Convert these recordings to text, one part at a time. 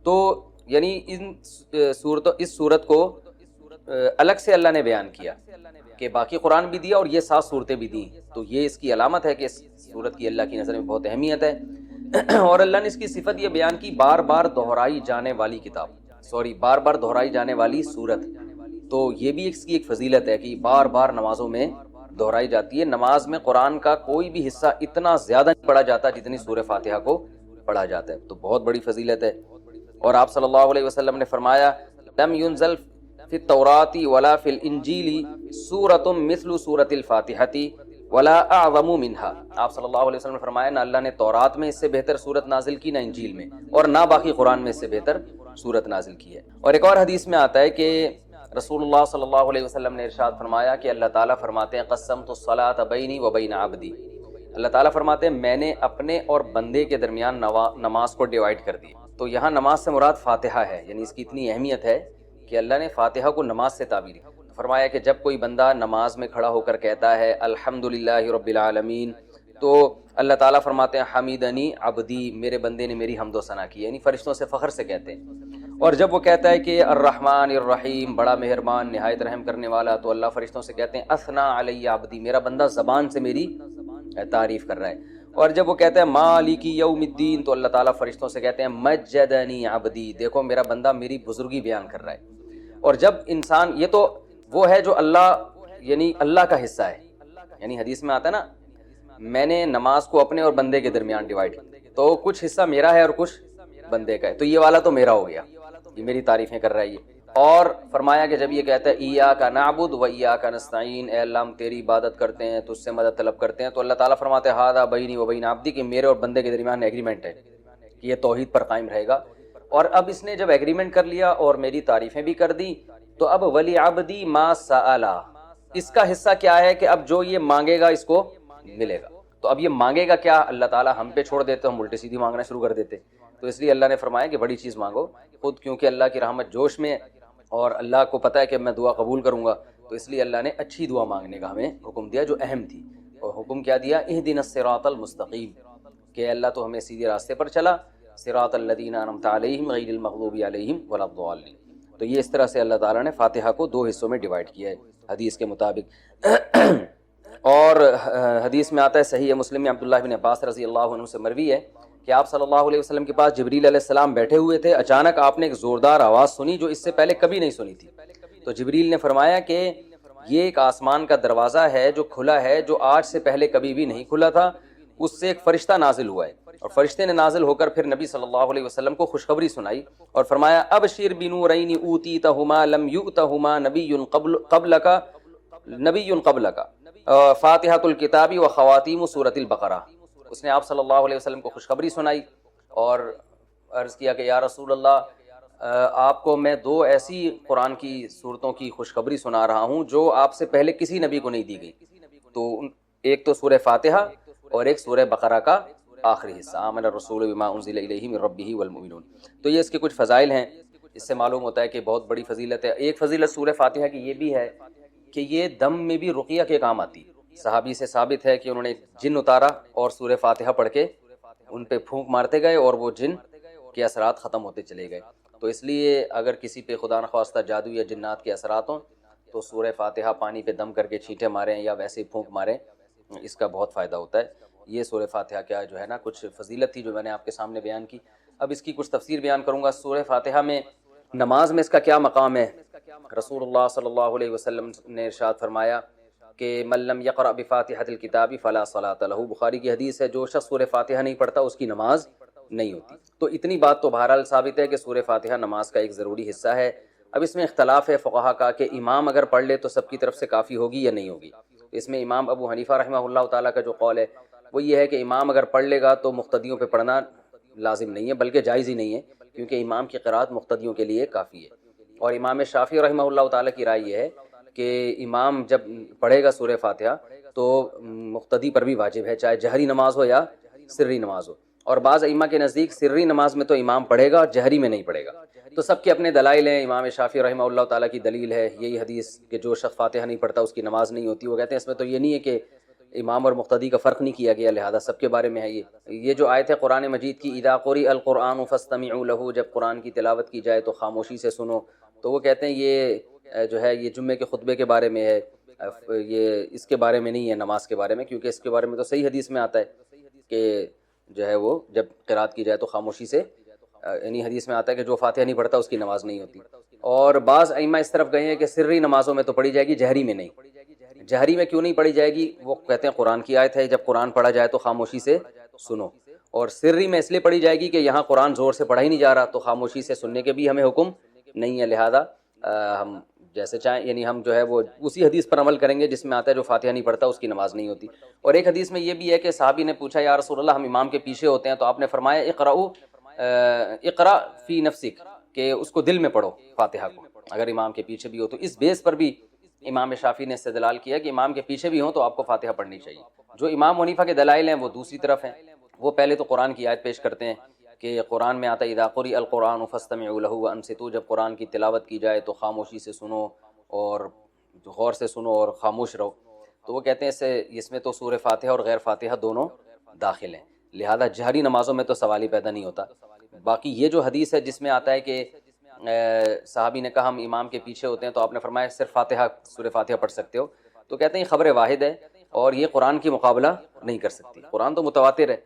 تو یعنی اس صورت کو الگ سے اللہ نے بیان کیا کہ باقی قرآن بھی دیا اور یہ 7 صورتیں بھی دی، تو یہ اس کی علامت ہے کہ اس صورت کی اللہ کی نظر میں بہت اہمیت ہے۔ اور اللہ نے اس کی صفت یہ بیان کی، بار بار دہرائی جانے والی بار بار دہرائی جانے والی صورت، تو یہ بھی اس کی ایک فضیلت ہے کہ بار بار نمازوں میں دہرائی جاتی ہے۔ نماز میں قرآن کا کوئی بھی حصہ اتنا زیادہ نہیں پڑھا جاتا جتنی سورہ فاتحہ کو پڑھا جاتا ہے، تو بہت بڑی فضیلت ہے۔ اور آپ صلی اللہ علیہ وسلم نے فرمایا لم ينزل فی التوراۃ ولا فی الانجیل سورۃ مثل سورۃ الفاتحۃ ولا اعظم منها۔ آپ صلی اللہ علیہ وسلم نے فرمایا نہ اللہ نے تورات میں اس سے بہتر سورت نازل کی، نہ انجیل میں، اور نہ باقی قرآن میں اس سے بہتر سورت نازل کی ہے۔ اور ایک اور حدیث میں آتا ہے کہ رسول اللہ صلی اللہ علیہ وسلم نے ارشاد فرمایا کہ اللہ تعالیٰ فرماتے ہیں قسمت الصلاۃ بینی و بین عبدی، اللہ تعالیٰ فرماتے ہیں میں نے اپنے اور بندے کے درمیان نماز کو ڈیوائیڈ کر دیا۔ تو یہاں نماز سے مراد فاتحہ ہے، یعنی اس کی اتنی اہمیت ہے کہ اللہ نے فاتحہ کو نماز سے تعبیر کی۔ فرمایا کہ جب کوئی بندہ نماز میں کھڑا ہو کر کہتا ہے الحمدللہ رب العالمین، تو اللہ تعالیٰ فرماتے ہیں حمیدنی عبدی، میرے بندے نے میری حمد و ثنا کی، یعنی فرشتوں سے فخر سے کہتے ہیں۔ اور جب وہ کہتا ہے کہ الرحمن الرحیم، بڑا مہربان نہایت رحم کرنے والا، تو اللہ فرشتوں سے کہتے ہیں اثنا علی عبدی، میرا بندہ زبان سے میری تعریف کر رہا ہے۔ اور جب وہ کہتا ہے مالک یوم الدین، تو اللہ تعالیٰ فرشتوں سے کہتے ہیں مجدنی عبدی، دیکھو میرا بندہ میری بزرگی بیان کر رہا ہے۔ اور جب انسان، یہ تو وہ ہے جو اللہ یعنی اللہ کا حصہ ہے، یعنی حدیث میں آتا ہے نا میں نے نماز کو اپنے اور بندے کے درمیان ڈیوائیڈ کیا، تو کچھ حصہ میرا ہے اور کچھ بندے کا ہے، تو یہ والا تو میرا ہو گیا، یہ میری تعریفیں کر رہا ہے یہ۔ اور فرمایا کہ جب یہ کہتا ہے ایاک نعبد و ایاک نستعین، اے اللہ ہم تیری عبادت کرتے ہیں، تجھ سے مدد طلب کرتے ہیں، تو اللہ تعالیٰ فرماتے ہیں ھذا بینی و بین عبدی، کہ میرے اور بندے کے درمیان ایگریمنٹ ہے کہ یہ توحید پر قائم رہے گا۔ اور اب اس نے جب ایگریمنٹ کر لیا اور میری تعریفیں بھی کر دی، تو اب ولی عبدی ما سأل، اس کا حصہ کیا ہے کہ اب جو یہ مانگے گا اس کو ملے گا۔ تو اب یہ مانگے گا کیا، اللہ تعالیٰ ہم پہ چھوڑ دیتے، ہم الٹی سیدھی مانگنا شروع کر دیتے، تو اس لیے اللہ نے فرمایا کہ بڑی چیز مانگو خود، کیونکہ اللہ کی رحمت جوش میں ہے اور اللہ کو پتہ ہے کہ میں دعا قبول کروں گا، تو اس لیے اللہ نے اچھی دعا مانگنے کا ہمیں حکم دیا جو اہم تھی۔ اور حکم کیا دیا، اہدنا الصراط المستقیم، کہ اللہ تو ہمیں سیدھے راستے پر چلا، صراط الذین انعمت علیہم غیر المغضوب علیہم ولا الضالین۔ تو یہ اس طرح سے اللہ تعالیٰ نے فاتحہ کو 2 حصوں میں ڈیوائیڈ کیا ہے حدیث کے مطابق۔ اور حدیث میں آتا ہے صحیح مسلم میں عبداللہ بن عباس رضی اللہ عنہ سے مروی ہے کہ آپ صلی اللہ علیہ وسلم کے پاس جبریل علیہ السلام بیٹھے ہوئے تھے، اچانک آپ نے ایک زوردار آواز سنی جو اس سے پہلے کبھی نہیں سنی تھی۔ تو جبریل نے فرمایا کہ یہ ایک آسمان کا دروازہ ہے جو کھلا ہے، جو آج سے پہلے کبھی بھی نہیں کھلا تھا، اس سے ایک فرشتہ نازل ہوا ہے۔ اور فرشتے نے نازل ہو کر پھر نبی صلی اللہ علیہ وسلم کو خوشخبری سنائی اور فرمایا ابشر بنورین اوتیتہما لم یؤتہما نبی قبلک فاتحۃ الکتاب و خواتیم سورۃ البقرہ۔ اس نے آپ صلی اللہ علیہ وسلم کو خوشخبری سنائی اور عرض کیا کہ یا رسول اللہ، آپ کو میں 2 ایسی قرآن کی صورتوں کی خوشخبری سنا رہا ہوں جو آپ سے پہلے کسی نبی کو نہیں دی گئی، تو ایک تو سورہ فاتحہ اور ایک سورہ بقرہ کا آخری حصہ، آمن الرسول بما انزل الیہ من ربہ والمؤمنون۔ تو یہ اس کے کچھ فضائل ہیں، اس سے معلوم ہوتا ہے کہ بہت بڑی فضیلت ہے۔ ایک فضیلت سورہ فاتحہ کی یہ بھی ہے کہ یہ دم میں بھی رقیہ کے کام آتی۔ صحابی سے ثابت ہے کہ انہوں نے جن اتارا اور سورہ فاتحہ پڑھ کے ان پہ پھونک مارتے گئے اور وہ جن کے اثرات ختم ہوتے چلے گئے۔ تو اس لیے اگر کسی پہ خدا نخواستہ جادو یا جنات کے اثرات ہوں تو سورہ فاتحہ پانی پہ دم کر کے چھینٹے ماریں یا ویسے ہی پھونک ماریں، اس کا بہت فائدہ ہوتا ہے۔ یہ سورہ فاتحہ کیا جو ہے نا کچھ فضیلت تھی جو میں نے آپ کے سامنے بیان کی۔ اب اس کی کچھ تفسیر بیان کروں گا۔ سورہ فاتحہ میں نماز میں اس کا کیا مقام ہے؟ رسول اللہ صلی اللہ علیہ وسلم نے ارشاد فرمایا کہ من لم یقرأ بفاتحۃ الکتاب فلا صلاۃ لہ، بخاری کی حدیث ہے، جو شخص سورہ فاتحہ نہیں پڑھتا اس کی نماز نہیں ہوتی۔ تو اتنی بات تو بہرحال ثابت ہے کہ سورہ فاتحہ نماز کا ایک ضروری حصہ ہے۔ اب اس میں اختلاف ہے فقہا کا کہ امام اگر پڑھ لے تو سب کی طرف سے کافی ہوگی یا نہیں ہوگی۔ اس میں امام ابو حنیفہ رحمہ اللہ تعالیٰ کا جو قول ہے وہ یہ ہے کہ امام اگر پڑھ لے گا تو مقتدیوں پہ پڑھنا لازم نہیں ہے، بلکہ جائز ہی نہیں ہے، کیونکہ امام کی قرات مقتدیوں کے لیے کافی ہے۔ اور امام شافعی رحمہ اللہ تعالیٰ کی رائے یہ ہے کہ امام جب پڑھے گا سورہ فاتحہ تو مقتدی پر بھی واجب ہے، چاہے جہری نماز ہو یا سری نماز ہو۔ اور بعض ائمہ کے نزدیک سری نماز میں تو امام پڑھے گا، جہری میں نہیں پڑھے گا۔ تو سب کے اپنے دلائل ہیں۔ امام شافعی رحمہ اللہ تعالیٰ کی دلیل ہے یہی حدیث کہ جو شخص فاتحہ نہیں پڑھتا اس کی نماز نہیں ہوتی۔ وہ کہتے ہیں اس میں تو یہ نہیں ہے کہ امام اور مقتدی کا فرق نہیں کیا گیا، لہذا سب کے بارے میں ہے یہ جو آیت ہے قرآن مجید کی، اذا قرئ القرآن فاستمعوا له، جب قرآن کی تلاوت کی جائے تو خاموشی سے سنو، تو وہ کہتے ہیں یہ جو ہے یہ جمعے کے خطبے کے بارے میں ہے، یہ اس کے بارے میں نہیں ہے نماز کے بارے میں، کیونکہ اس کے بارے میں تو صحیح حدیث میں آتا ہے کہ جو ہے وہ جب قرات کی جائے تو خاموشی سے، یعنی حدیث میں آتا ہے کہ جو فاتحہ نہیں پڑھتا اس کی نماز نہیں ہوتی۔ اور بعض ائمہ اس طرف گئے ہیں کہ سری نمازوں میں تو پڑھی جائے گی، جہری میں نہیں۔ جہری میں کیوں نہیں پڑھی جائے گی؟ وہ کہتے ہیں قرآن کی آیت ہے، جب قرآن پڑھا جائے تو خاموشی سے سنو، اور سری میں اس لیے پڑھی جائے گی کہ یہاں قرآن زور سے پڑھا ہی نہیں جا رہا، تو خاموشی سے سننے کے بھی ہمیں حکم نہیں ہے، لہذا ہم جیسے چاہیں، یعنی ہم جو ہے وہ اسی حدیث پر عمل کریں گے جس میں آتا ہے جو فاتحہ نہیں پڑھتا اس کی نماز نہیں ہوتی۔ اور ایک حدیث میں یہ بھی ہے کہ صحابی نے پوچھا یا رسول اللہ ہم امام کے پیچھے ہوتے ہیں، تو آپ نے فرمایا اقرا فی نفسک، کہ اس کو دل میں پڑھو فاتحہ کو، اگر امام کے پیچھے بھی ہو۔ تو اس بیس پر بھی امام شافعی نے استدلال کیا کہ امام کے پیچھے بھی ہوں تو آپ کو فاتحہ پڑھنی چاہیے۔ جو امام حنیفہ کے دلائل ہیں وہ دوسری طرف ہیں، وہ پہلے تو قرآن کی آیت پیش کرتے ہیں کہ قرآن میں آتا ہے اذا قرئ القرآن فاستمعوا له وانصتوا، جب قرآن کی تلاوت کی جائے تو خاموشی سے سنو اور غور سے سنو اور خاموش رہو، تو وہ کہتے ہیں اس میں تو سورہ فاتحہ اور غیر فاتحہ دونوں داخل ہیں، لہذا جہری نمازوں میں تو سوال ہی پیدا نہیں ہوتا۔ باقی یہ جو حدیث ہے جس میں آتا ہے کہ صحابی نے کہا ہم امام کے پیچھے ہوتے ہیں، تو آپ نے فرمایا صرف فاتحہ سورہ فاتحہ پڑھ سکتے ہو، تو کہتے ہیں یہ خبر واحد ہے اور یہ قرآن کی مقابلہ نہیں کر سکتی، قرآن تو متواتر ہے۔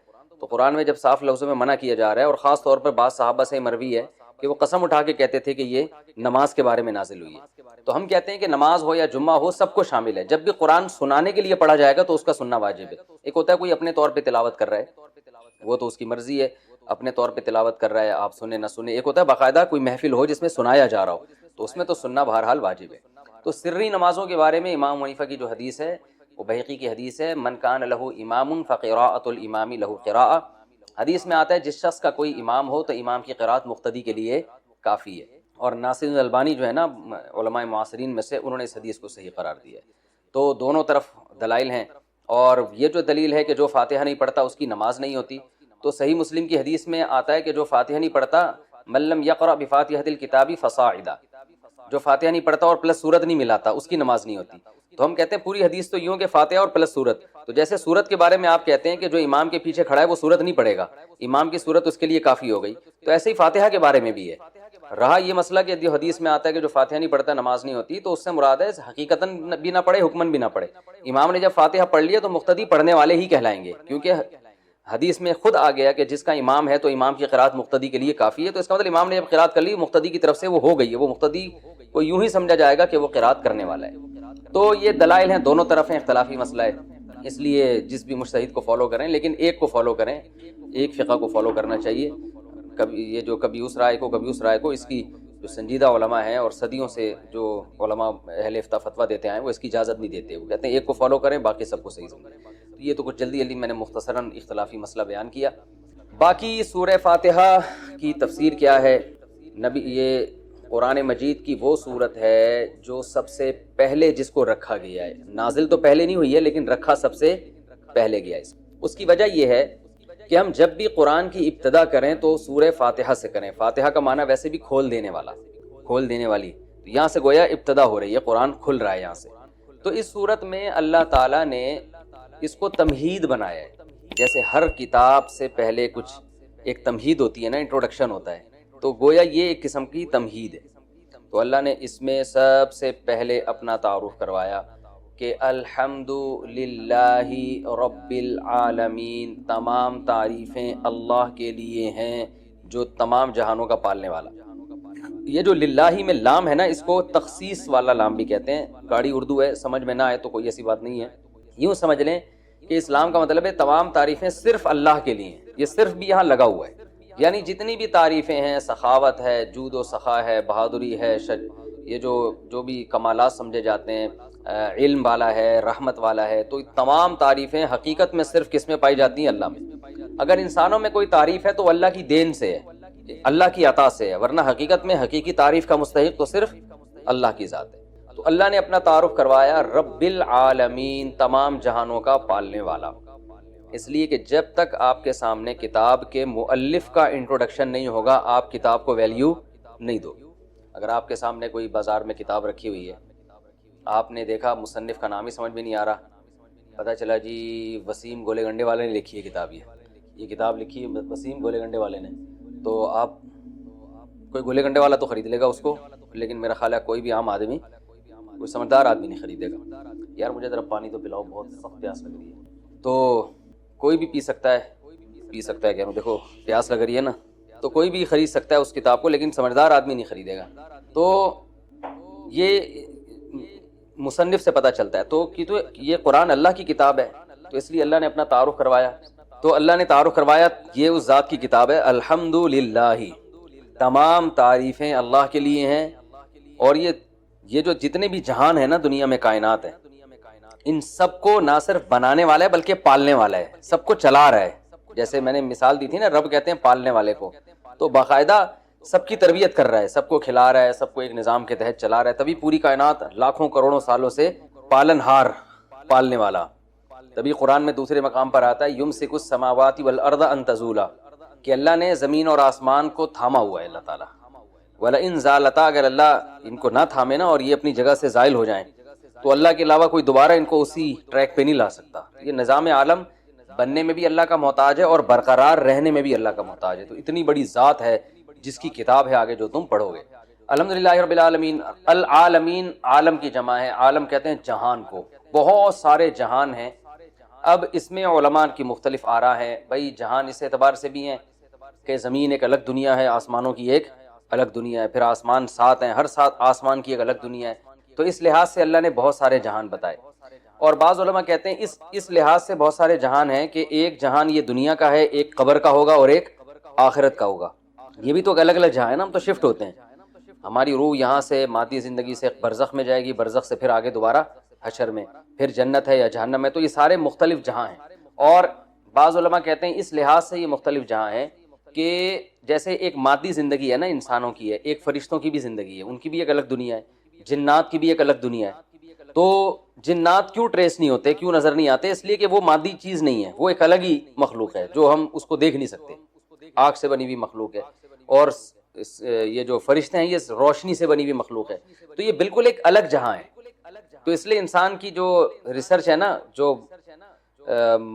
تو قرآن میں جب صاف لفظوں میں منع کیا جا رہا ہے، اور خاص طور پر بعض صحابہ سے مروی ہے کہ وہ قسم اٹھا کے کہتے تھے کہ یہ نماز کے بارے میں نازل ہوئی ہے، تو ہم کہتے ہیں کہ نماز ہو یا جمعہ ہو سب کو شامل ہے، جب بھی قرآن سنانے کے لیے پڑھا جائے گا تو اس کا سننا واجب ہے۔ ایک ہوتا ہے کوئی اپنے طور پہ تلاوت کر رہا ہے، وہ تو اس کی مرضی ہے، اپنے طور پہ تلاوت کر رہا ہے، آپ سنیں نہ سنیں۔ ایک ہوتا ہے باقاعدہ کوئی محفل ہو جس میں سنایا جا رہا ہو، تو اس میں تو سننا بہرحال واجب ہے۔ تو سری نمازوں کے بارے میں امام حنیفہ کی جو حدیث ہے وہ بہقی کی حدیث ہے، من کان لہ امام فقراءۃ الامام لہ قراءۃ، حدیث میں آتا ہے جس شخص کا کوئی امام ہو تو امام کی قرات مقتدی کے لیے کافی ہے، اور ناصر البانی جو ہے نا علماء معاصرین میں سے، انہوں نے اس حدیث کو صحیح قرار دیا ہے۔ تو دونوں طرف دلائل ہیں، اور یہ جو دلیل ہے کہ جو فاتحہ نہیں پڑھتا اس کی نماز نہیں ہوتی، تو صحیح مسلم کی حدیث میں آتا ہے کہ جو فاتحہ نہیں پڑھتا من لم یقرأ بفاتحۃ الکتاب فصاعدا، جو فاتحہ نہیں پڑھتا اور پلس سورت نہیں ملاتا اس کی نماز نہیں ہوتی۔ تو ہم کہتے ہیں پوری حدیث تو یوں کہ فاتحہ اور پلس سورت، تو جیسے سورت کے بارے میں آپ کہتے ہیں کہ جو امام کے پیچھے کھڑا ہے وہ سورت نہیں پڑھے گا، امام کی سورت اس کے لیے کافی ہو گئی، تو ایسے ہی فاتحہ کے بارے میں بھی ہے۔ رہا یہ مسئلہ کہ جو حدیث میں آتا ہے کہ جو فاتحہ نہیں پڑھتا نماز نہیں ہوتی، تو اس سے مراد ہے حقیقتاً بھی نہ پڑھے حکماً بھی نہ پڑھے، امام نے جب فاتحہ پڑھ لیا تو مقتدی پڑھنے والے ہی کہلائیں گے، کیونکہ حدیث میں خود آ گیا کہ جس کا امام ہے تو امام کی قرات مقتدی کے لیے کافی ہے، تو اس کا مطلب امام نے جب قرات کر لی مقتدی کی طرف سے وہ ہو گئی ہے، وہ مقتدی کو یوں ہی سمجھا جائے گا کہ وہ قرات کرنے والا ہے۔ تو یہ دلائل ہیں، دونوں طرف ہیں، اختلافی مسئلہ ہے، اس لیے جس بھی مجتہد کو فالو کریں، لیکن ایک کو فالو کریں، ایک فقہ کو فالو کرنا چاہیے، کبھی یہ جو کبھی اس رائے کو کبھی اس رائے کو، اس کی جو سنجیدہ علماء ہیں اور صدیوں سے جو علماء اہل فتویٰ دیتے ہیں وہ اس کی اجازت نہیں دیتے، وہ کہتے ہیں ایک کو فالو کریں باقی سب کو صحیح سمجھیں۔ یہ تو کچھ جلدی میں نے مختصراً اختلافی مسئلہ بیان کیا۔ باقی سورہ فاتحہ کی تفسیر کیا ہے؟ نبی یہ قرآن مجید کی وہ صورت ہے جو سب سے پہلے جس کو رکھا گیا ہے، نازل تو پہلے نہیں ہوئی ہے لیکن رکھا سب سے پہلے گیا ہے۔ اس کی وجہ یہ ہے کہ ہم جب بھی قرآن کی ابتدا کریں تو سورہ فاتحہ سے کریں۔ فاتحہ کا معنی ویسے بھی کھول دینے والا، کھول دینے والی، تو یہاں سے گویا ابتدا ہو رہی ہے، قرآن کھل رہا ہے یہاں سے۔ تو اس صورت میں اللہ تعالیٰ نے اس کو تمہید بنایا ہے، جیسے ہر کتاب سے پہلے کچھ ایک تمہید ہوتی ہے نا، انٹروڈکشن ہوتا ہے، تو گویا یہ ایک قسم کی تمہید ہے۔ تو اللہ نے اس میں سب سے پہلے اپنا تعارف کروایا کہ الحمد للہ رب العالمین، تمام تعریفیں اللہ کے لیے ہیں جو تمام جہانوں کا پالنے والا۔ یہ جو للہ میں لام ہے نا، اس کو تخصیص والا لام بھی کہتے ہیں، گاڑی اردو ہے، سمجھ میں نہ آئے تو کوئی ایسی بات نہیں ہے، یوں سمجھ لیں کہ اسلام کا مطلب ہے تمام تعریفیں صرف اللہ کے لیے ہیں، یہ صرف بھی یہاں لگا ہوا ہے، یعنی جتنی بھی تعریفیں ہیں، سخاوت ہے، جود و سخا ہے، بہادری ہے، یہ جو بھی کمالات سمجھے جاتے ہیں، علم والا ہے، رحمت والا ہے، تو تمام تعریفیں حقیقت میں صرف کس میں پائی جاتی ہیں؟ اللہ میں۔ اگر انسانوں میں کوئی تعریف ہے تو وہ اللہ کی دین سے ہے، اللہ کی عطا سے ہے، ورنہ حقیقت میں حقیقی تعریف کا مستحق تو صرف اللہ کی ذات ہے۔ تو اللہ نے اپنا تعارف کروایا رب العالمین، تمام جہانوں کا پالنے والا، اس لیے کہ جب تک آپ کے سامنے کتاب کے مؤلف کا انٹروڈکشن نہیں ہوگا آپ کتاب کو ویلیو نہیں دو۔ اگر آپ کے سامنے کوئی بازار میں کتاب رکھی ہوئی ہے، آپ نے دیکھا مصنف کا نام ہی سمجھ میں نہیں آ رہا، پتہ چلا جی وسیم گولے گنڈے والے نے لکھی ہے کتاب، یہ کتاب لکھی ہے وسیم گولے گنڈے والے نے، تو آپ کوئی گولے گنڈے والا تو خرید لے گا اس کو، لیکن میرا خیال ہے کوئی بھی عام آدمی، کوئی سمجھدار آدمی نہیں خریدے گا۔ یار مجھے ذرا پانی تو پلاؤ، بہت سخت پیاس لگ رہی ہے۔ تو کوئی بھی پی سکتا ہے کہہ رہا ہوں، دیکھو پیاس لگ رہی ہے نا، تو کوئی بھی خرید سکتا ہے اس کتاب کو، لیکن سمجھدار آدمی نہیں خریدے گا۔ تو یہ مصنف سے پتہ چلتا ہے تو یہ قرآن اللہ کی کتاب ہے، تو اس لیے اللہ نے اپنا تعارف کروایا۔ تو اللہ نے تعارف کروایا یہ اس ذات کی کتاب ہے، الحمدللہ، تمام تعریفیں اللہ کے لیے ہیں۔ اور یہ جو جتنے بھی جہان ہیں نا دنیا میں، کائنات ہے، ان سب کو نہ صرف بنانے والا ہے بلکہ پالنے والا ہے، سب کو چلا رہا ہے۔ جیسے میں نے مثال دی تھی نا، رب کہتے ہیں پالنے والے کو، تو باقاعدہ سب کی تربیت کر رہا ہے، سب کو کھلا رہا ہے، سب کو ایک نظام کے تحت چلا رہا ہے، تبھی پوری کائنات لاکھوں کروڑوں سالوں سے پالن ہار، پالنے والا۔ تبھی قرآن میں دوسرے مقام پر آتا ہے یمسک السماوات والارض ان تزولا، کہ اللہ نے زمین اور آسمان کو تھاما ہوا ہے اللہ تعالیٰ۔ وَلَئِن زَالَتَا، اگر اللہ ان کو نہ تھامے نا اور یہ اپنی جگہ سے زائل ہو جائیں، تو اللہ کے علاوہ کوئی دوبارہ ان کو اسی ٹریک پہ نہیں لا سکتا۔ یہ نظام عالم بننے میں بھی اللہ کا محتاج ہے اور برقرار رہنے میں بھی اللہ کا محتاج ہے۔ تو اتنی بڑی ذات ہے جس کی کتاب ہے آگے جو تم پڑھو گے۔ الحمدللہ رب العالمین، العالمین عالم کی جمع ہے، عالم کہتے ہیں جہان کو، بہت سارے جہان ہیں۔ اب اس میں علماء کی مختلف آراء ہیں، بھائی جہان اس اعتبار سے بھی ہیں کہ زمین ایک الگ دنیا ہے، آسمانوں کی ایک الگ دنیا ہے، پھر آسمان 7 ہیں، ہر 7 آسمان کی ایک الگ دنیا ہے، تو اس لحاظ سے اللہ نے بہت سارے جہان بتائے۔ اور بعض علماء کہتے ہیں اس لحاظ سے بہت سارے جہان ہیں کہ ایک جہان یہ دنیا کا ہے، ایک قبر کا ہوگا اور ایک آخرت کا ہوگا۔ یہ بھی تو الگ الگ جہاں ہے نا، ہم تو شفٹ ہوتے ہیں، ہماری روح یہاں سے مادی زندگی سے برزخ میں جائے گی، برزخ سے پھر آگے دوبارہ حشر میں، پھر جنت ہے یا جہنم ہے، تو یہ سارے مختلف جہاں ہیں۔ اور بعض علماء کہتے ہیں اس لحاظ سے یہ مختلف جہاں ہیں کہ جیسے ایک مادی زندگی ہے نا انسانوں کی ہے، ایک فرشتوں کی بھی زندگی ہے، ان کی بھی ایک الگ دنیا ہے، جنات کی بھی ایک الگ دنیا ہے۔ تو جنات کیوں ٹریس نہیں ہوتے، کیوں نظر نہیں آتے؟ اس لیے کہ وہ مادی چیز نہیں ہے، وہ ایک الگ ہی مخلوق ہے جو ہم اس کو دیکھ نہیں سکتے، آگ سے بنی ہوئی مخلوق ہے۔ اور یہ جو فرشتے ہیں یہ روشنی سے بنی ہوئی مخلوق ہے، تو یہ بالکل ایک الگ جہاں ہے۔ تو اس لیے انسان کی جو ریسرچ ہے نا، جو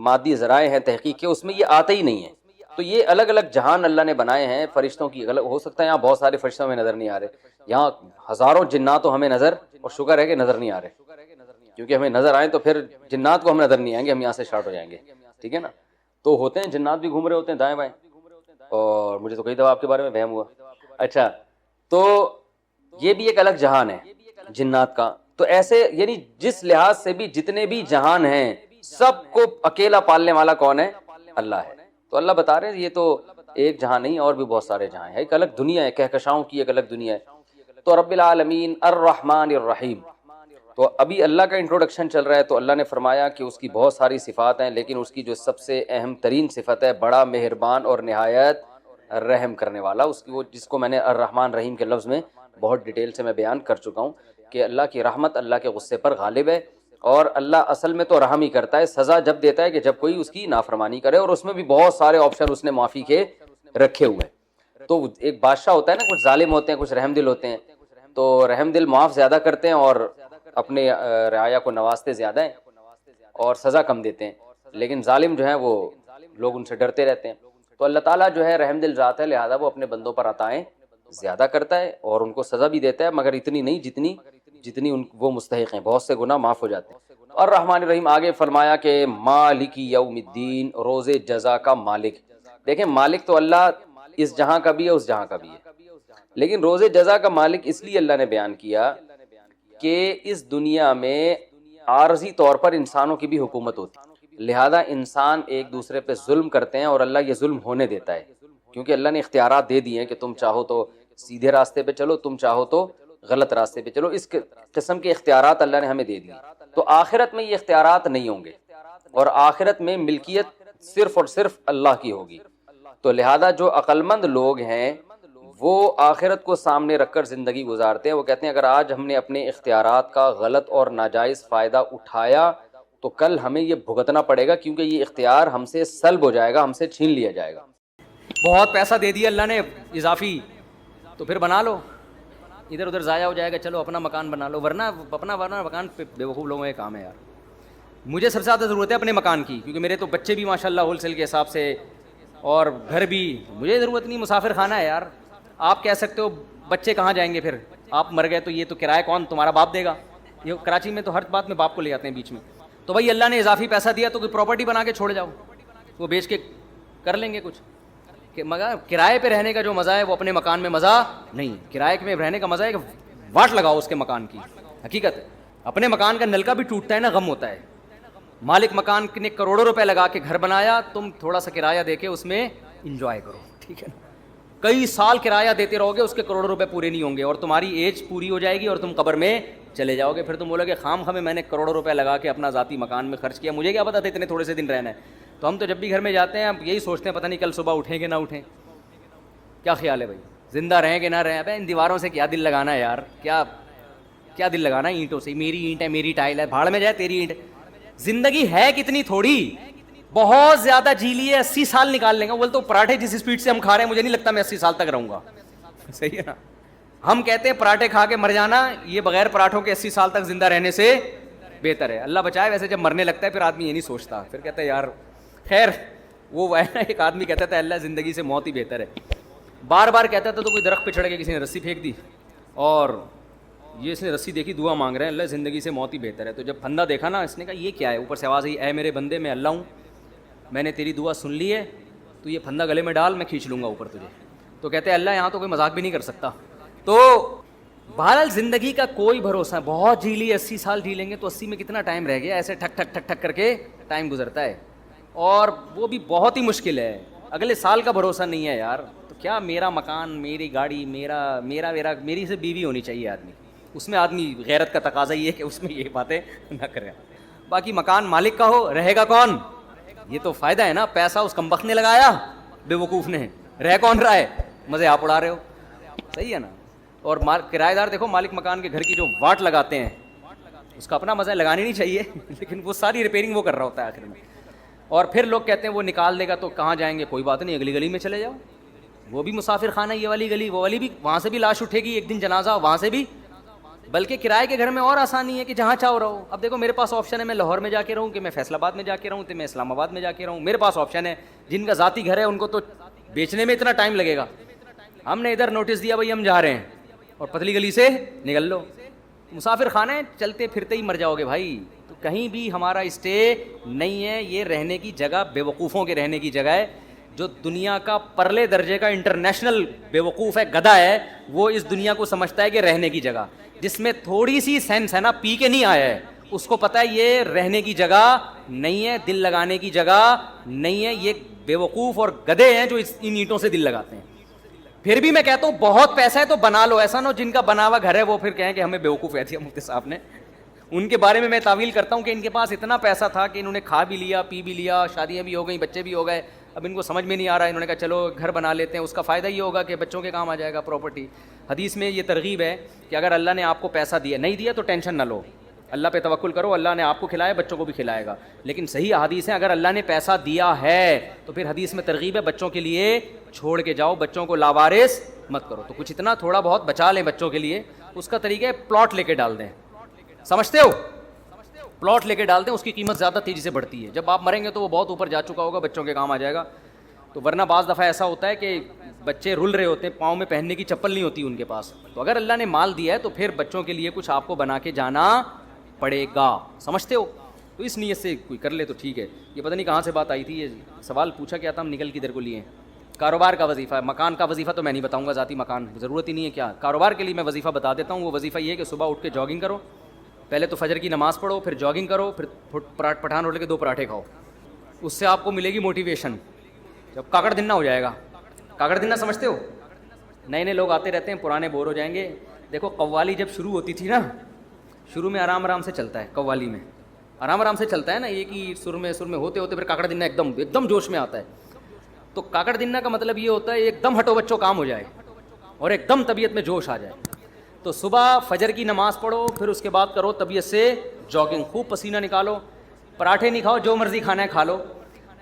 مادی ذرائع ہیں تحقیق کے، اس میں یہ آتا ہی نہیں ہے۔ تو یہ الگ الگ جہان اللہ نے بنائے ہیں، فرشتوں کی الگ ہو سکتا ہے، یہاں بہت سارے فرشتوں میں نظر نہیں آ رہے، یہاں ہزاروں جنات تو ہمیں نظر، اور شکر ہے کہ نظر نہیں آ رہے، کیونکہ ہمیں نظر آئیں تو پھر جنات کو ہم نظر نہیں آئیں گے، ہم یہاں سے شارٹ ہو جائیں گے، ٹھیک ہے نا۔ تو ہوتے ہیں جنات بھی گھوم رہے ہوتے ہیں دائیں بائیں، اور مجھے تو کئی دفعہ آپ کے بارے میں وہم ہوا۔ اچھا، تو یہ بھی ایک الگ جہان ہے جنات کا۔ تو ایسے یعنی جس لحاظ سے بھی جتنے بھی جہان ہیں، سب کو اکیلا پالنے والا کون ہے؟ اللہ ہے۔ تو اللہ بتا رہے ہیں یہ تو ایک جہاں نہیں، اور بھی بہت سارے جہاں ہیں، ایک الگ دنیا ہے، کہکشاؤں کی ایک الگ دنیا ہے۔ تو رب العالمین الرحمن الرحیم، تو ابھی اللہ کا انٹروڈکشن چل رہا ہے، تو اللہ نے فرمایا کہ اس کی بہت ساری صفات ہیں، لیکن اس کی جو سب سے اہم ترین صفت ہے، بڑا مہربان اور نہایت رحم کرنے والا، اس کی وہ جس کو میں نے الرحمن رحیم کے لفظ میں بہت ڈیٹیل سے میں بیان کر چکا ہوں کہ اللہ کی رحمت اللہ کے غصے پر غالب ہے، اور اللہ اصل میں تو رحم ہی کرتا ہے، سزا جب دیتا ہے کہ جب کوئی اس کی نافرمانی کرے، اور اس میں بھی بہت سارے آپشن اس نے معافی کے رکھے ہوئے ہیں۔ تو ایک بادشاہ ہوتا ہے نا، کچھ ظالم ہوتے ہیں، کچھ رحم دل ہوتے ہیں، تو رحم دل معاف زیادہ کرتے ہیں اور اپنے رعایا کو نوازتے زیادہ ہیں اور سزا کم دیتے ہیں، لیکن ظالم جو ہیں وہ لوگ ان سے ڈرتے رہتے ہیں۔ تو اللہ تعالیٰ جو ہے رحم دل ذات ہے، لہذا وہ اپنے بندوں پر عطائیں زیادہ کرتا ہے اور ان کو سزا بھی دیتا ہے، مگر اتنی نہیں جتنی وہ مستحق ہیں، بہت سے گناہ معاف ہو جاتے ہیں۔ اور الرحمن الرحیم آگے فرمایا کہ مالک یوم الدین، روز جزا کا مالک۔ دیکھیں مالک تو اللہ اس جہاں کا بھی ہے، اس جہاں کا بھی ہے، لیکن روز جزا کا مالک اس لیے اللہ نے بیان کیا کہ اس دنیا میں عارضی طور پر انسانوں کی بھی حکومت ہوتی ہے، لہذا انسان ایک دوسرے پہ ظلم کرتے ہیں اور اللہ یہ ظلم ہونے دیتا ہے، کیونکہ اللہ نے اختیارات دے دیے ہیں کہ تم چاہو تو سیدھے راستے پہ چلو، تم چاہو تو غلط راستے پہ چلو، اس قسم کے اختیارات اللہ نے ہمیں دے دیے۔ تو آخرت میں یہ اختیارات نہیں ہوں گے، اور آخرت میں ملکیت صرف اور صرف اللہ کی ہوگی۔ تو لہذا جو عقل مند لوگ ہیں وہ آخرت کو سامنے رکھ کر زندگی گزارتے ہیں، وہ کہتے ہیں اگر آج ہم نے اپنے اختیارات کا غلط اور ناجائز فائدہ اٹھایا تو کل ہمیں یہ بھگتنا پڑے گا، کیونکہ یہ اختیار ہم سے سلب ہو جائے گا، ہم سے چھین لیا جائے گا۔ بہت پیسہ دے دیا اللہ نے اضافی، تو پھر بنا لو، ادھر ضائع ہو جائے گا، چلو اپنا مکان بنا لو، ورنہ مکان پہ بیوقوف لوگوں کا کام ہے یار۔ مجھے سب سے زیادہ ضرورت ہے اپنے مکان کی، کیونکہ میرے تو بچے بھی ماشاء اللہ ہول سیل کے حساب سے اور گھر بھی، مجھے ضرورت نہیں، مسافر خانہ ہے یار. آپ کہہ سکتے ہو بچے کہاں جائیں گے پھر، آپ مر گئے تو یہ تو کرایہ کون تمہارا باپ دے گا. یہ کراچی میں تو ہر بات میں باپ کو لے جاتے ہیں بیچ میں. تو بھائی اللہ نے اضافی پیسہ دیا تو کوئی پراپرٹی بنا کے چھوڑ جاؤ، وہ بیچ کے کر لیں گے کچھ. مگر کرائے پہ رہنے کا جو مزہ ہے وہ اپنے مکان میں مزہ نہیں. کرائے میں رہنے کا مزہ ہے کہ واٹ لگاؤ اس کے مکان کی. حقیقت ہے اپنے مکان کا نلکا بھی ٹوٹتا ہے نا، غم ہوتا ہے. مالک مکان نے کروڑوں روپے لگا کے گھر بنایا، تم تھوڑا سا کرایہ دے کے اس میں انجوائے کرو، ٹھیک ہے نا. کئی سال کرایہ دیتے رہو گے، اس کے کروڑوں روپے پورے نہیں ہوں گے، اور تمہاری ایج پوری ہو جائے گی اور تم قبر میں چلے جاؤ گے. پھر تم بولو گے خام خامے میں نے کروڑوں روپے لگا کے اپنا ذاتی مکان میں خرچ کیا، مجھے کیا پتا تھا اتنے تھوڑے سے دن رہنا ہے. تو ہم تو جب بھی گھر میں جاتے ہیں ہم یہی سوچتے ہیں پتہ نہیں کل صبح اٹھیں کہ نہ اٹھیں. کیا خیال ہے بھائی، زندہ رہیں کہ نہ رہیں؟ ابے ان دیواروں سے کیا دل لگانا ہے یار، کیا دل لگانا ہے اینٹوں سے. میری اینٹ ہے، میری ٹائل ہے، بھاڑ میں جائے تیری اینٹ. زندگی ہے کتنی تھوڑی، بہت زیادہ جی لی ہے، 80 سال نکال لیں گے. بولے تو پراٹھے جس اسپیڈ سے ہم کھا رہے ہیں مجھے نہیں لگتا میں 80 سال تک رہوں گا. صحیح ہے نا. ہم کہتے ہیں پراٹھے کھا کے مر جانا، یہ بغیر پراٹھوں کے 80 سال تک زندہ رہنے سے بہتر ہے. اللہ بچائے. ویسے جب مرنے لگتا ہے پھر آدمی یہ نہیں سوچتا، پھر کہتا ہے یار خیر. وہ ایک آدمی کہتا تھا اللہ زندگی سے موت ہی بہتر ہے. بار بار کہتا تھا تو کوئی درخت پہ چڑھ کے کسی نے رسی پھینک دی، اور یہ اس نے رسی دیکھی دعا مانگ رہے ہیں اللہ زندگی سے موت ہی بہتر ہے. تو جب پھندا دیکھا نا، اس نے کہا یہ کیا ہے. اوپر سے آواز آئی اے میرے بندے میں اللہ ہوں، میں نے تیری دعا سن لی ہے، تو یہ پھندا گلے میں ڈال، میں کھینچ لوں گا اوپر تجھے. تو کہتے ہیں اللہ یہاں تو کوئی مذاق بھی نہیں کر سکتا. تو بہرحال زندگی کا کوئی بھروسہ. بہت جی لی 80 سال جی لیں گے تو 80 میں کتنا ٹائم رہ گیا، ایسے ٹھک ٹھک ٹھک ٹھک کر کے ٹائم گزرتا ہے، اور وہ بھی بہت ہی مشکل ہے. اگلے سال کا بھروسہ نہیں ہے یار. تو کیا میرا مکان، میری گاڑی، میری سے بیوی ہونی چاہیے آدمی. اس میں آدمی غیرت کا تقاضا یہ ہے کہ اس میں یہ باتیں نہ کرے. باقی مکان مالک کا ہو، رہے گا کون؟ یہ تو فائدہ ہے نا. پیسہ اس کمبخت نے لگایا، بے وقوف نے. رہ کون رہا ہے؟ مزے آپ اڑا رہے ہو. صحیح ہے نا. اور کرایہ دار دیکھو مالک مکان کے گھر کی جو واٹ لگاتے ہیں، اس کا اپنا مزہ ہے، لگانی نہیں چاہیے لیکن وہ ساری ریپیئرنگ وہ کر رہا ہوتا ہے آخر میں. اور پھر لوگ کہتے ہیں وہ نکال دے گا تو کہاں جائیں گے. کوئی بات نہیں، اگلی گلی میں چلے جاؤ. وہ بھی مسافر خانہ، یہ والی گلی، وہ والی بھی، وہاں سے بھی لاش اٹھے گی ایک دن جنازہ، وہاں سے بھی. بلکہ کرائے کے گھر میں اور آسانی ہے کہ جہاں چاہو رہو. اب دیکھو میرے پاس آپشن ہے میں لاہور میں جا کے رہوں، کہ میں فیصل آباد میں جا کے رہوں، کہ میں اسلام آباد میں جا کے رہوں. میرے پاس آپشن ہے. جن کا ذاتی گھر ہے ان کو تو بیچنے میں اتنا ٹائم لگے گا. ہم نے ادھر نوٹس دیا بھائی ہم جا رہے ہیں، اور پتلی گلی سے نکل لو. مسافر خانہ ہے، چلتے پھرتے ہی مر جاؤ گے بھائی. تو کہیں بھی ہمارا اسٹے نہیں ہے. یہ رہنے کی جگہ بے وقوفوں کے رہنے کی جگہ ہے. جو دنیا کا پرلے درجے کا انٹرنیشنل بے وقوف ہے، گدھا ہے، وہ اس دنیا کو سمجھتا ہے کہ رہنے کی جگہ جس میں تھوڑی سی سینس ہے نا، پی کے نہیں آیا ہے، اس کو پتہ ہے یہ رہنے کی جگہ نہیں ہے، دل لگانے کی جگہ نہیں ہے. یہ بے وقوف اور گدھے ہیں جو ان اینٹوں سے دل لگاتے ہیں. پھر بھی میں کہتا ہوں بہت پیسہ ہے تو بنا لو. ایسا نہ ہو جن کا بنا ہوا گھر ہے وہ پھر کہیں کہ ہمیں بیوقوف کہہ دیا مفتی صاحب نے. ان کے بارے میں تعویل کرتا ہوں کہ ان کے پاس اتنا پیسہ تھا کہ انہوں نے کھا بھی لیا، پی بھی لیا، شادیاں بھی ہو گئیں، بچے بھی ہو گئے. اب ان کو سمجھ میں نہیں آ رہا، انہوں نے کہا چلو گھر بنا لیتے ہیں. اس کا فائدہ یہ ہوگا کہ بچوں کے کام آ جائے گا پراپرٹی. حدیث میں یہ ترغیب ہے کہ اگر اللہ نے آپ کو پیسہ دیا، نہیں دیا تو ٹینشن نہ لو، اللہ پہ توکل کرو. اللہ نے آپ کو کھلایا، بچوں کو بھی کھلائے گا. لیکن صحیح حدیث ہے اگر اللہ نے پیسہ دیا ہے تو پھر حدیث میں ترغیب ہے بچوں کے لیے چھوڑ کے جاؤ، بچوں کو لاوارث مت کرو. تو کچھ اتنا تھوڑا بہت بچا لیں بچوں کے لیے. اس کا طریقہ ہے پلاٹ لے کے ڈال دیں. سمجھتے ہو؟ پلاٹ لے کے ڈال دیں، اس کی قیمت زیادہ تیزی سے بڑھتی ہے. جب آپ مریں گے تو وہ بہت اوپر جا چکا ہوگا، بچوں کے کام آ جائے گا. تو ورنہ بعض دفعہ ایسا ہوتا ہے کہ بچے رل رہے ہوتے ہیں، پاؤں میں پہننے کی چپل نہیں ہوتی ان کے پاس. تو اگر اللہ نے مال دیا ہے تو پھر بچوں کے لیے کچھ آپ کو بنا کے جانا پڑے گا. سمجھتے ہو؟ تو اس نیت سے کوئی کر لے تو ٹھیک ہے. یہ پتہ نہیں کہاں سے بات آئی تھی، یہ سوال پوچھا کیا تھا، ہم نکل کدھر کو لیے. کاروبار کا وظیفہ ہے. مکان کا وظیفہ تو میں نہیں بتاؤں گا، ذاتی مکان ضرورت ہی نہیں ہے. کیا کاروبار کے لیے میں وظیفہ بتا دیتا ہوں. وہ وظیفہ یہ ہے کہ صبح اٹھ کے جاگنگ کرو. پہلے تو فجر کی نماز پڑھو، پھر جاگنگ کرو، پھر پٹھان روٹے کے 2 پراٹھے کھاؤ. اس سے آپ کو ملے گی موٹیویشن. جب کاکڑ دن نہ ہو جائے گا. کاکڑ دن نہ سمجھتے ہو؟ نئے نئے لوگ آتے رہتے ہیں، پرانے بور ہو جائیں گے. دیکھو قوالی جب شروع ہوتی تھی نا، شروع میں آرام آرام سے چلتا ہے. قوالی میں آرام آرام سے چلتا ہے نا، ایک ہی سر میں ہوتے ہوتے پھر کاکڑ دن ایک دم جوش میں آتا ہے. تو کاکڑ دن کا مطلب یہ ہوتا ہے ایک دم ہٹو بچوں کام ہو جائے اور ایک دم طبیعت میں جوش آ جائے. تو صبح فجر کی نماز پڑھو، پھر اس کے بعد کرو طبیعت سے جاگنگ، خوب پسینہ نکالو. پراٹھے نہیں کھاؤ، جو مرضی کھانا ہے کھا لو.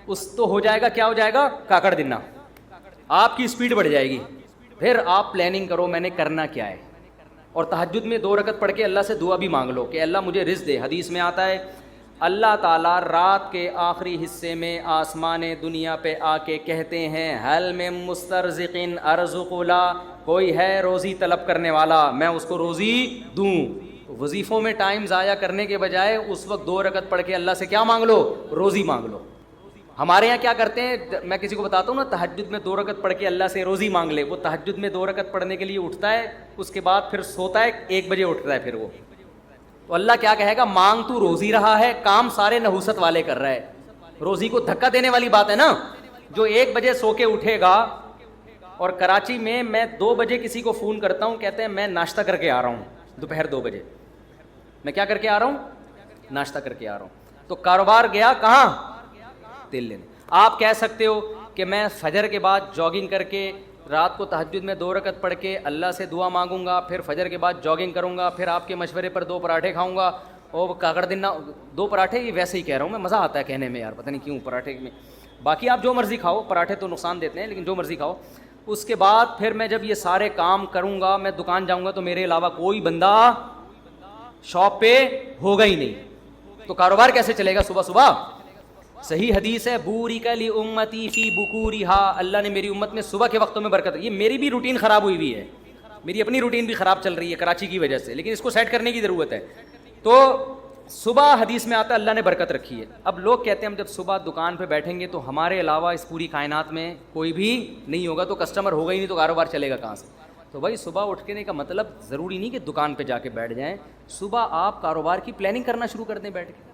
اس تو ہو جائے گا، کیا ہو جائے گا؟ کاکڑ دنہ. آپ کی اسپیڈ بڑھ جائے گی. پھر آپ پلاننگ کرو میں نے کرنا کیا ہے. اور تہجد میں 2 رکعت پڑھ کے اللہ سے دعا بھی مانگ لو کہ اللہ مجھے رزق دے. حدیث میں آتا ہے اللہ تعالیٰ رات کے آخری حصے میں آسمان دنیا پہ آ کے کہتے ہیں حل میں مسترزقن ارزق لا، کوئی ہے روزی طلب کرنے والا میں اس کو روزی دوں. وظیفوں میں ٹائم ضائع کرنے کے بجائے اس وقت 2 رکعت پڑھ کے اللہ سے کیا مانگ لو؟ روزی مانگ لو. ہمارے یہاں کیا کرتے ہیں، میں کسی کو بتاتا ہوں نا تہجد میں 2 رکعت پڑھ کے اللہ سے روزی مانگ لے، وہ تہجد میں 2 رکعت پڑھنے کے لیے اٹھتا ہے، اس کے بعد پھر سوتا ہے، 1 بجے اٹھتا ہے پھر وہ. تو اللہ کیا کہے گا، مانگ تو روزی رہا ہے، کام سارے نحوست والے کر رہا ہے. روزی کو دھکا دینے والی بات ہے نا. جو 1 بجے سو کے اٹھے گا، اور کراچی میں 2 بجے کسی کو فون کرتا ہوں، کہتے ہیں میں ناشتہ کر کے آ رہا ہوں، دوپہر 2 بجے میں کیا کر کے آ رہا ہوں؟ ناشتہ کر کے آ رہا ہوں. تو کاروبار گیا کہاں؟ تیل لینے. آپ کہہ سکتے ہو کہ میں فجر کے بعد جاگنگ کر کے رات کو تہجد میں 2 رکعت پڑھ کے اللہ سے دعا مانگوں گا، پھر فجر کے بعد جاگنگ کروں گا، پھر آپ کے مشورے پر 2 پراٹھے کھاؤں گا. اور کاکڑ دن 2 پراٹھے، یہ ویسے ہی کہہ رہا ہوں میں، مزہ آتا ہے کہنے میں یار، پتہ نہیں کیوں پراٹھے میں. باقی آپ جو مرضی کھاؤ، پراٹھے تو نقصان دیتے ہیں لیکن جو مرضی کھاؤ. اس کے بعد پھر میں جب یہ سارے کام کروں گا، میں دکان جاؤں گا تو میرے علاوہ کوئی بندہ شاپ پہ ہوگا ہی نہیں. تو کاروبار کیسے چلے گا صبح صبح؟ صحیح حدیث ہے بورک لامتی فی بکورہا، اللہ نے میری امت میں صبح کے وقتوں میں برکت. یہ میری بھی روٹین خراب ہوئی ہے، میری اپنی روٹین بھی خراب چل رہی ہے کراچی کی وجہ سے، لیکن اس کو سیٹ کرنے کی ضرورت ہے. تو صبح حدیث میں آتا ہے اللہ نے برکت رکھی ہے. اب لوگ کہتے ہیں ہم جب صبح دکان پہ بیٹھیں گے تو ہمارے علاوہ اس پوری کائنات میں کوئی بھی نہیں ہوگا، تو کسٹمر ہوگا ہی نہیں، تو کاروبار چلے گا کہاں سے؟ تو بھائی صبح اٹھنے کا مطلب ضروری نہیں کہ دکان پہ جا کے بیٹھ جائیں، صبح آپ کاروبار کی پلاننگ کرنا شروع کر دیں بیٹھ کے.